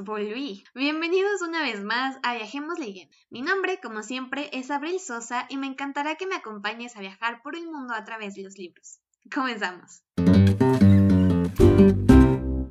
Volví. Bienvenidos una vez más a Viajemos Leyendo. Mi nombre, como siempre, es Abril Sosa y me encantará que me acompañes a viajar por el mundo a través de los libros. Comenzamos.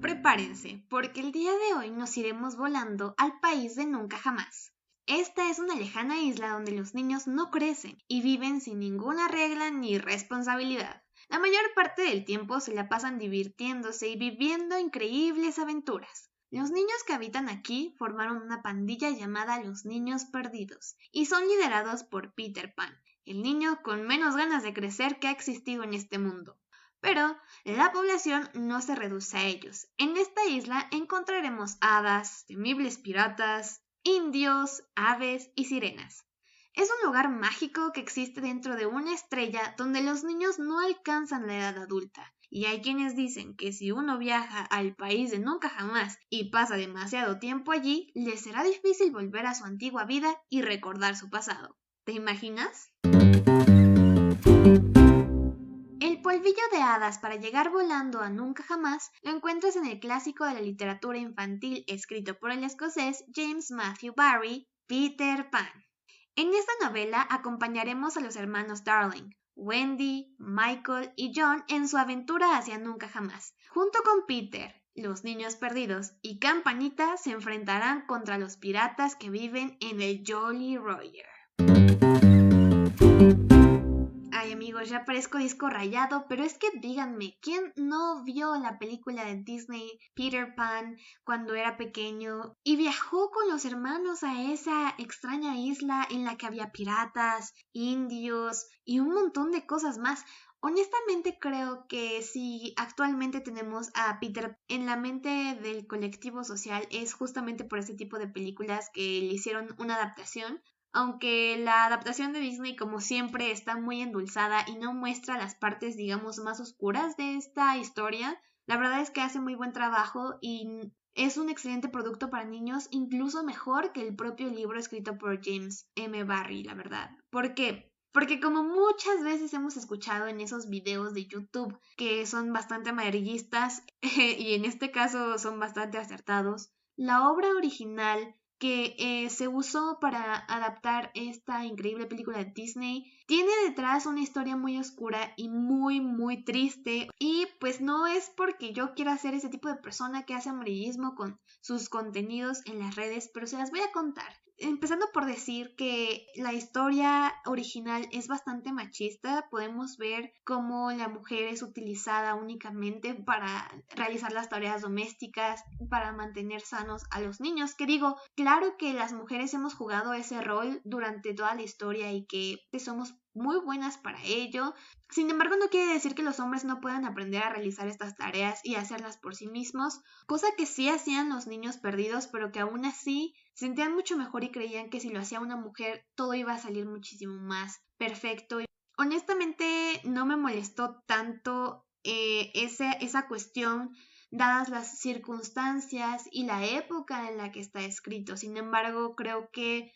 Prepárense, porque el día de hoy nos iremos volando al país de nunca jamás. Esta es una lejana isla donde los niños no crecen y viven sin ninguna regla ni responsabilidad. La mayor parte del tiempo se la pasan divirtiéndose y viviendo increíbles aventuras. Los niños que habitan aquí formaron una pandilla llamada Los Niños Perdidos y son liderados por Peter Pan, el niño con menos ganas de crecer que ha existido en este mundo. Pero la población no se reduce a ellos. En esta isla encontraremos hadas, temibles piratas, indios, aves y sirenas. Es un lugar mágico que existe dentro de una estrella donde los niños no alcanzan la edad adulta. Y hay quienes dicen que si uno viaja al país de nunca jamás y pasa demasiado tiempo allí, le será difícil volver a su antigua vida y recordar su pasado. ¿Te imaginas? El polvillo de hadas para llegar volando a nunca jamás lo encuentras en el clásico de la literatura infantil escrito por el escocés James Matthew Barrie, Peter Pan. En esta novela acompañaremos a los hermanos Darling, Wendy, Michael y John en su aventura hacia nunca jamás. Junto con Peter, los niños perdidos y Campanita se enfrentarán contra los piratas que viven en el Jolly Roger. Ay amigos, ya parezco disco rayado, pero es que díganme, ¿quién no vio la película de Disney Peter Pan cuando era pequeño y viajó con los hermanos a esa extraña isla en la que había piratas, indios y un montón de cosas más? Honestamente creo que si actualmente tenemos a Peter en la mente del colectivo social es justamente por este tipo de películas que le hicieron una adaptación. Aunque la adaptación de Disney, como siempre, está muy endulzada y no muestra las partes, digamos, más oscuras de esta historia, la verdad es que hace muy buen trabajo y es un excelente producto para niños, incluso mejor que el propio libro escrito por James M. Barrie, la verdad. ¿Por qué? Porque como muchas veces hemos escuchado en esos videos de YouTube que son bastante amarillistas y en este caso son bastante acertados, la obra original que se usó para adaptar esta increíble película de Disney tiene detrás una historia muy oscura y muy triste, y pues no es porque yo quiera ser ese tipo de persona que hace amarillismo con sus contenidos en las redes, pero se las voy a contar. Empezando por decir que la historia original es bastante machista. Podemos ver cómo la mujer es utilizada únicamente para realizar las tareas domésticas, para mantener sanos a los niños. Que digo, claro que las mujeres hemos jugado ese rol durante toda la historia y que somos muy buenas para ello. Sin embargo, no quiere decir que los hombres no puedan aprender a realizar estas tareas y hacerlas por sí mismos, cosa que sí hacían los niños perdidos, pero que aún así sentían mucho mejor y creían que si lo hacía una mujer todo iba a salir muchísimo más perfecto. Honestamente no me molestó tanto esa cuestión dadas las circunstancias y la época en la que está escrito. Sin embargo, creo que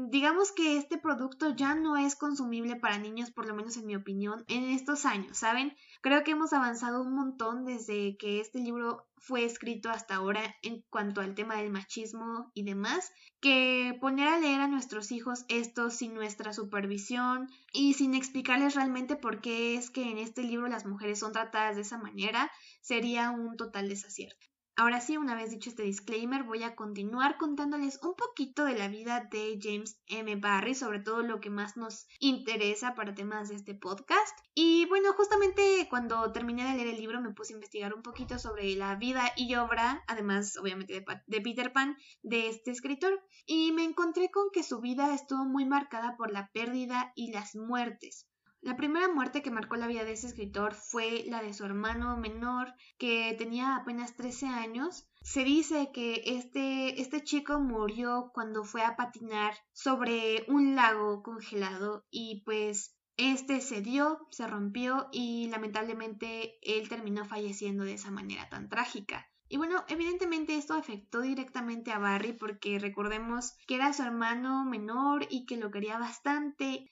digamos que este producto ya no es consumible para niños, por lo menos en mi opinión, en estos años, ¿saben? Creo que hemos avanzado un montón desde que este libro fue escrito hasta ahora en cuanto al tema del machismo y demás, que poner a leer a nuestros hijos esto sin nuestra supervisión y sin explicarles realmente por qué es que en este libro las mujeres son tratadas de esa manera sería un total desacierto. Ahora sí, una vez dicho este disclaimer, voy a continuar contándoles un poquito de la vida de James M. Barrie, sobre todo lo que más nos interesa para temas de este podcast. Y bueno, justamente cuando terminé de leer el libro me puse a investigar un poquito sobre la vida y obra, además obviamente de Peter Pan, de este escritor, y me encontré con que su vida estuvo muy marcada por la pérdida y las muertes. La primera muerte que marcó la vida de ese escritor fue la de su hermano menor, que tenía apenas 13 años. Se dice que este chico murió cuando fue a patinar sobre un lago congelado y pues este cedió, se rompió y lamentablemente él terminó falleciendo de esa manera tan trágica. Y bueno, evidentemente esto afectó directamente a Barrie porque recordemos que era su hermano menor y que lo quería bastante.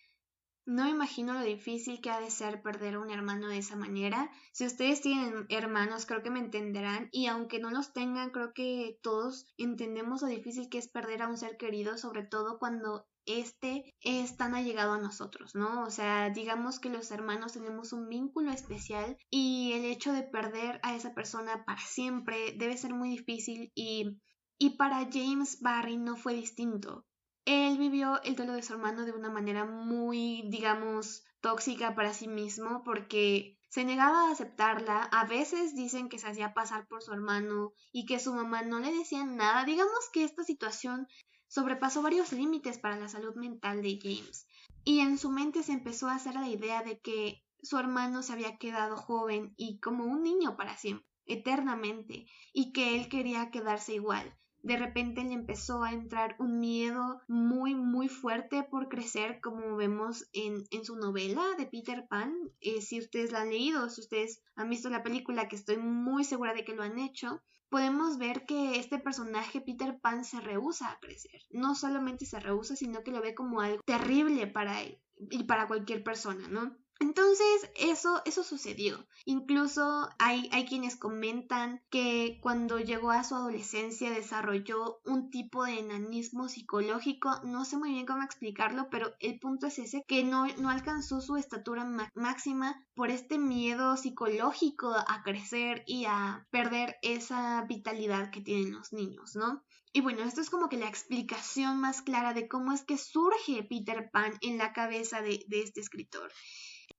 No me imagino lo difícil que ha de ser perder a un hermano de esa manera. Si ustedes tienen hermanos, creo que me entenderán. Y aunque no los tengan, creo que todos entendemos lo difícil que es perder a un ser querido, sobre todo cuando este es tan allegado a nosotros, ¿no? O sea, digamos que los hermanos tenemos un vínculo especial y el hecho de perder a esa persona para siempre debe ser muy difícil y para James Barry no fue distinto. Él vivió el duelo de su hermano de una manera muy, digamos, tóxica para sí mismo porque se negaba a aceptarla. A veces dicen que se hacía pasar por su hermano y que su mamá no le decía nada. Digamos que esta situación sobrepasó varios límites para la salud mental de James. Y en su mente se empezó a hacer la idea de que su hermano se había quedado joven y como un niño para siempre, eternamente, y que él quería quedarse igual. De repente le empezó a entrar un miedo muy, muy fuerte por crecer, como vemos en su novela de Peter Pan. Si ustedes la han leído, si ustedes han visto la película, que estoy muy segura de que lo han hecho, podemos ver que este personaje, Peter Pan, se rehúsa a crecer. No solamente se rehúsa, sino que lo ve como algo terrible para él y para cualquier persona, ¿no? Entonces, eso sucedió. Incluso hay quienes comentan que cuando llegó a su adolescencia desarrolló un tipo de enanismo psicológico. No sé muy bien cómo explicarlo, pero el punto es ese, que no alcanzó su estatura máxima por este miedo psicológico a crecer y a perder esa vitalidad que tienen los niños, ¿no? Y bueno, esto es como que la explicación más clara de cómo es que surge Peter Pan en la cabeza de este escritor.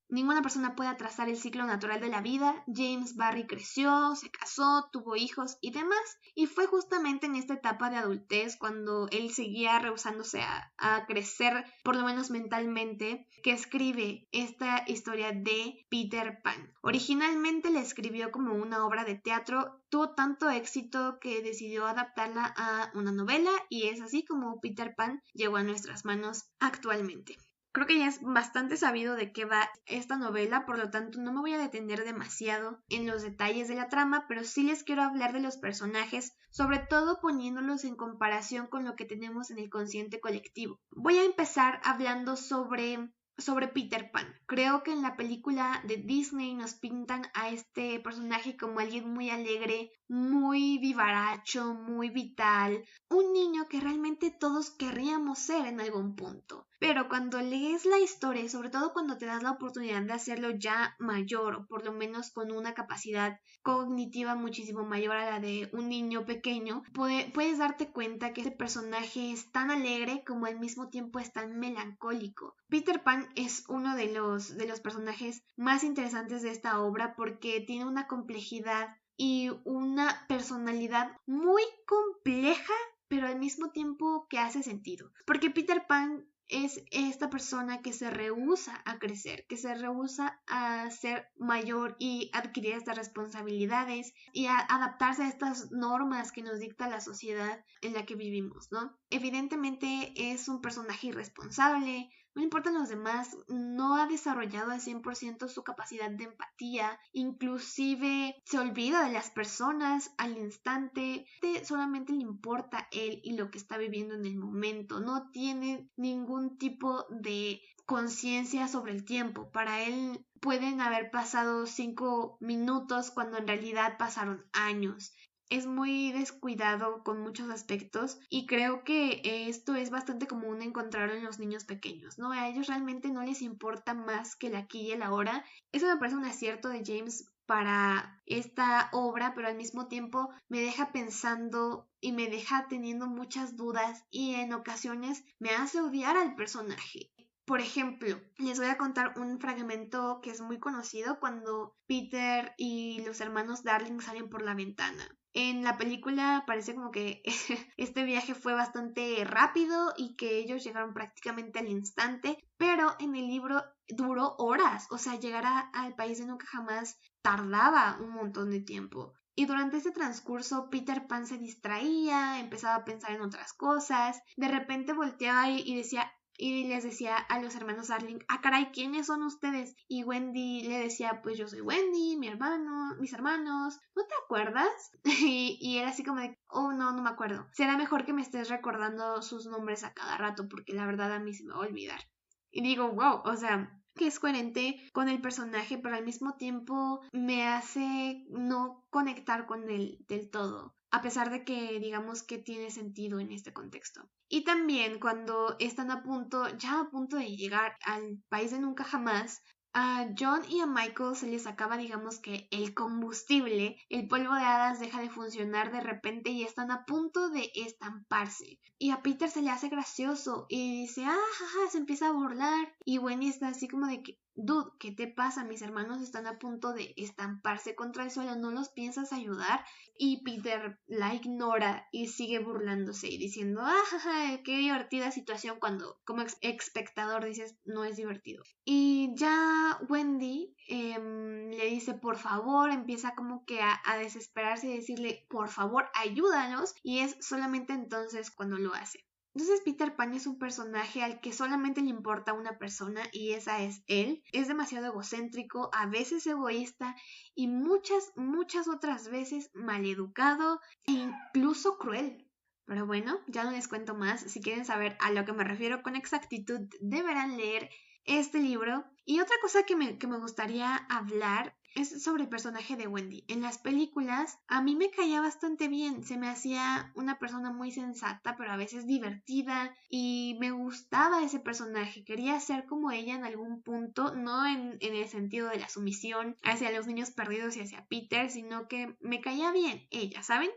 Ninguna persona puede atrasar el ciclo natural de la vida. James Barry creció, se casó, tuvo hijos y demás, y fue justamente en esta etapa de adultez, cuando él seguía rehusándose a crecer, por lo menos mentalmente, que escribe esta historia de Peter Pan. Originalmente la escribió como una obra de teatro, tuvo tanto éxito que decidió adaptarla a una novela, y es así como Peter Pan llegó a nuestras manos actualmente. Creo que ya es bastante sabido de qué va esta novela, por lo tanto no me voy a detener demasiado en los detalles de la trama, pero sí les quiero hablar de los personajes, sobre todo poniéndolos en comparación con lo que tenemos en el consciente colectivo. Voy a empezar hablando sobre Peter Pan. Creo que en la película de Disney nos pintan a este personaje como alguien muy alegre, muy vivaracho, muy vital, un niño que realmente todos querríamos ser en algún punto. Pero cuando lees la historia, y sobre todo cuando te das la oportunidad de hacerlo ya mayor, o por lo menos con una capacidad cognitiva muchísimo mayor a la de un niño pequeño, puedes darte cuenta que este personaje es tan alegre como al mismo tiempo es tan melancólico. Peter Pan es uno de los personajes más interesantes de esta obra porque tiene una complejidad y una personalidad muy compleja, pero al mismo tiempo que hace sentido. Porque Peter Pan es esta persona que se rehúsa a crecer, que se rehúsa a ser mayor y adquirir estas responsabilidades y a adaptarse a estas normas que nos dicta la sociedad en la que vivimos, ¿no? Evidentemente es un personaje irresponsable, no le importan los demás, no ha desarrollado al 100% su capacidad de empatía, inclusive se olvida de las personas al instante, solamente le importa él y lo que está viviendo en el momento, no tiene ningún tipo de conciencia sobre el tiempo. Para él pueden haber pasado 5 minutos cuando en realidad pasaron años. Es muy descuidado con muchos aspectos y creo que esto es bastante común encontrarlo en los niños pequeños, ¿no? A ellos realmente no les importa más que el aquí y el ahora. Eso me parece un acierto de James para esta obra, pero al mismo tiempo me deja pensando y me deja teniendo muchas dudas y en ocasiones me hace odiar al personaje. Por ejemplo, les voy a contar un fragmento que es muy conocido cuando Peter y los hermanos Darling salen por la ventana. En la película parece como que este viaje fue bastante rápido y que ellos llegaron prácticamente al instante, pero en el libro duró horas, o sea, llegar al país de nunca jamás tardaba un montón de tiempo. Y durante ese transcurso Peter Pan se distraía, empezaba a pensar en otras cosas, de repente volteaba y decía, y les decía a los hermanos Darling, ah caray, ¿quiénes son ustedes? Y Wendy le decía, pues yo soy Wendy, mi hermano, mis hermanos, ¿no te acuerdas? Y era así como de, oh no me acuerdo. Será mejor que me estés recordando sus nombres a cada rato porque la verdad a mí se me va a olvidar. Y digo, wow, o sea, que es coherente con el personaje, pero al mismo tiempo me hace no conectar con él del todo, a pesar de que digamos que tiene sentido en este contexto. Y también cuando están ya a punto de llegar al país de nunca jamás, a John y a Michael se les acaba, digamos que el combustible, el polvo de hadas deja de funcionar de repente y están a punto de estamparse. Y a Peter se le hace gracioso y dice, jaja, se empieza a burlar. Y Wendy está así como de que, dude, ¿qué te pasa? Mis hermanos están a punto de estamparse contra el suelo, ¿no los piensas ayudar? Y Peter la ignora y sigue burlándose y diciendo, jaja, qué divertida situación cuando como espectador dices, no es divertido. Y ya Wendy le dice, por favor, empieza como que a desesperarse y decirle, por favor, ayúdanos. Y es solamente entonces cuando lo hace. Entonces Peter Pan es un personaje al que solamente le importa una persona y esa es él. Es demasiado egocéntrico, a veces egoísta y muchas otras veces maleducado e incluso cruel. Pero bueno, ya no les cuento más. Si quieren saber a lo que me refiero con exactitud, deberán leer este libro. Y otra cosa que me gustaría hablar es sobre el personaje de Wendy. En las películas a mí me caía bastante bien, se me hacía una persona muy sensata, pero a veces divertida y me gustaba ese personaje. Quería ser como ella en algún punto, no en el sentido de la sumisión hacia los niños perdidos y hacia Peter, sino que me caía bien ella, ¿saben?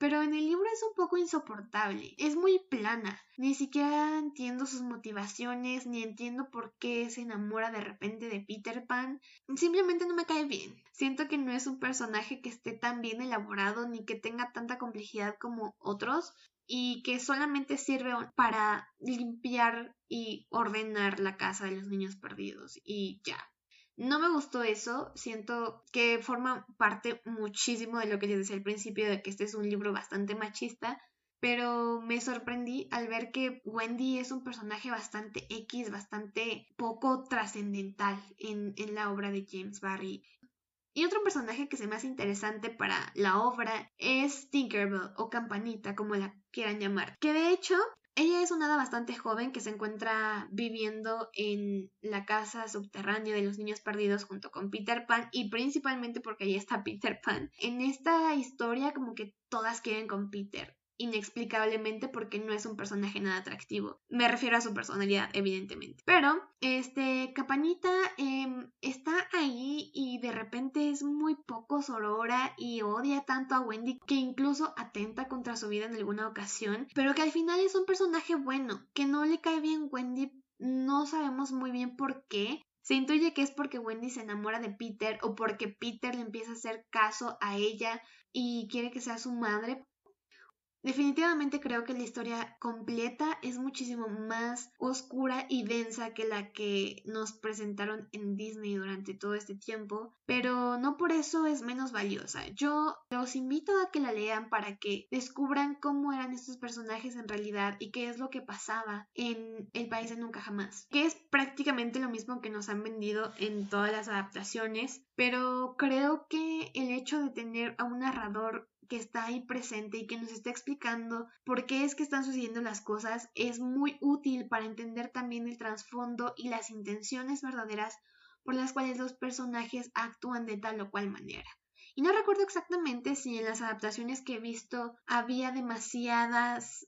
Pero en el libro es un poco insoportable, es muy plana, ni siquiera entiendo sus motivaciones, ni entiendo por qué se enamora de repente de Peter Pan, simplemente no me cae bien. Siento que no es un personaje que esté tan bien elaborado ni que tenga tanta complejidad como otros y que solamente sirve para limpiar y ordenar la casa de los niños perdidos y ya. No me gustó eso, siento que forma parte muchísimo de lo que les decía al principio, de que este es un libro bastante machista, pero me sorprendí al ver que Wendy es un personaje bastante X, bastante poco trascendental en la obra de James Barrie. Y otro personaje que se me hace interesante para la obra es Tinkerbell o Campanita, como la quieran llamar, que de hecho ella es una hada bastante joven que se encuentra viviendo en la casa subterránea de los niños perdidos junto con Peter Pan y principalmente porque ahí está Peter Pan. En esta historia como que todas quieren con Peter, inexplicablemente porque no es un personaje nada atractivo. Me refiero a su personalidad, evidentemente. Pero, Campanita está ahí y de repente es muy poco sorora y odia tanto a Wendy que incluso atenta contra su vida en alguna ocasión, pero que al final es un personaje bueno, que no le cae bien Wendy, no sabemos muy bien por qué. Se intuye que es porque Wendy se enamora de Peter o porque Peter le empieza a hacer caso a ella y quiere que sea su madre. Definitivamente creo que la historia completa es muchísimo más oscura y densa que la que nos presentaron en Disney durante todo este tiempo, pero no por eso es menos valiosa. Yo los invito a que la lean para que descubran cómo eran estos personajes en realidad y qué es lo que pasaba en El País de Nunca Jamás, que es prácticamente lo mismo que nos han vendido en todas las adaptaciones, pero creo que el hecho de tener a un narrador que está ahí presente y que nos está explicando por qué es que están sucediendo las cosas es muy útil para entender también el trasfondo y las intenciones verdaderas por las cuales los personajes actúan de tal o cual manera. Y no recuerdo exactamente si en las adaptaciones que he visto había demasiadas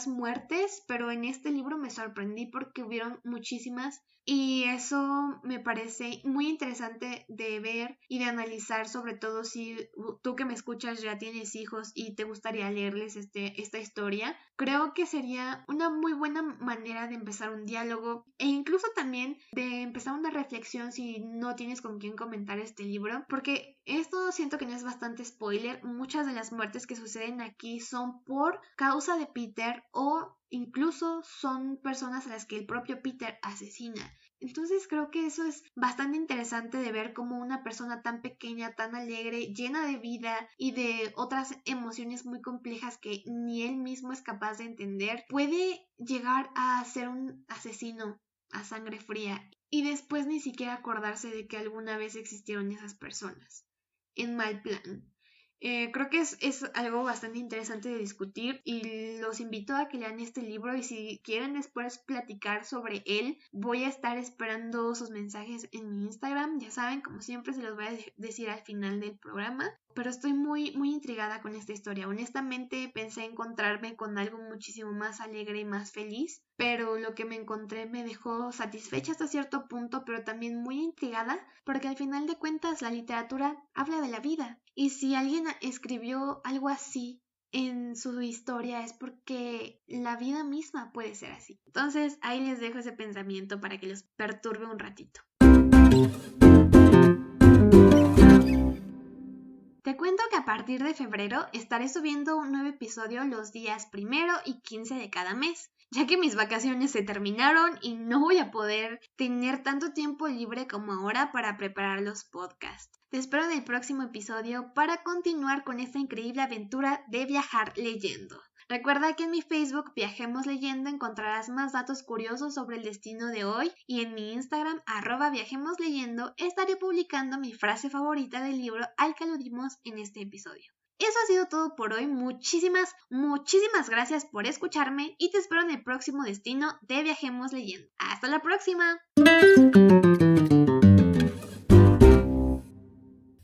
muertes, pero en este libro me sorprendí porque hubieron muchísimas y eso me parece muy interesante de ver y de analizar, sobre todo si tú que me escuchas ya tienes hijos y te gustaría leerles esta historia. Creo que sería una muy buena manera de empezar un diálogo e incluso también de empezar una reflexión si no tienes con quién comentar este libro, porque esto siento que no es bastante spoiler. Muchas de las muertes que suceden aquí son por causa de Peter o incluso son personas a las que el propio Peter asesina. Entonces creo que eso es bastante interesante de ver cómo una persona tan pequeña, tan alegre, llena de vida y de otras emociones muy complejas que ni él mismo es capaz de entender, puede llegar a ser un asesino a sangre fría y después ni siquiera acordarse de que alguna vez existieron esas personas en mal plan. Creo que es algo bastante interesante de discutir y los invito a que lean este libro y si quieren después platicar sobre él, voy a estar esperando sus mensajes en mi Instagram. Ya saben, como siempre se los voy a decir al final del programa. Pero estoy muy, muy intrigada con esta historia. Honestamente pensé encontrarme con algo muchísimo más alegre y más feliz, pero lo que me encontré me dejó satisfecha hasta cierto punto, pero también muy intrigada, porque al final de cuentas la literatura habla de la vida. Y si alguien escribió algo así en su historia es porque la vida misma puede ser así. Entonces ahí les dejo ese pensamiento para que los perturbe un ratito. Te cuento que a partir de febrero estaré subiendo un nuevo episodio los días 1 y 15 de cada mes, ya que mis vacaciones se terminaron y no voy a poder tener tanto tiempo libre como ahora para preparar los podcasts. Te espero en el próximo episodio para continuar con esta increíble aventura de viajar leyendo. Recuerda que en mi Facebook Viajemos Leyendo encontrarás más datos curiosos sobre el destino de hoy y en mi Instagram @viajemosleyendo estaré publicando mi frase favorita del libro al que aludimos en este episodio. Eso ha sido todo por hoy. Muchísimas, muchísimas gracias por escucharme y te espero en el próximo destino de Viajemos Leyendo. ¡Hasta la próxima!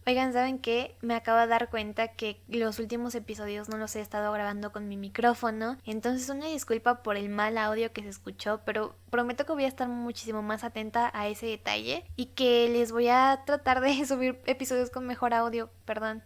Oigan, ¿saben qué? Me acabo de dar cuenta que los últimos episodios no los he estado grabando con mi micrófono, entonces una disculpa por el mal audio que se escuchó, pero prometo que voy a estar muchísimo más atenta a ese detalle y que les voy a tratar de subir episodios con mejor audio, perdón.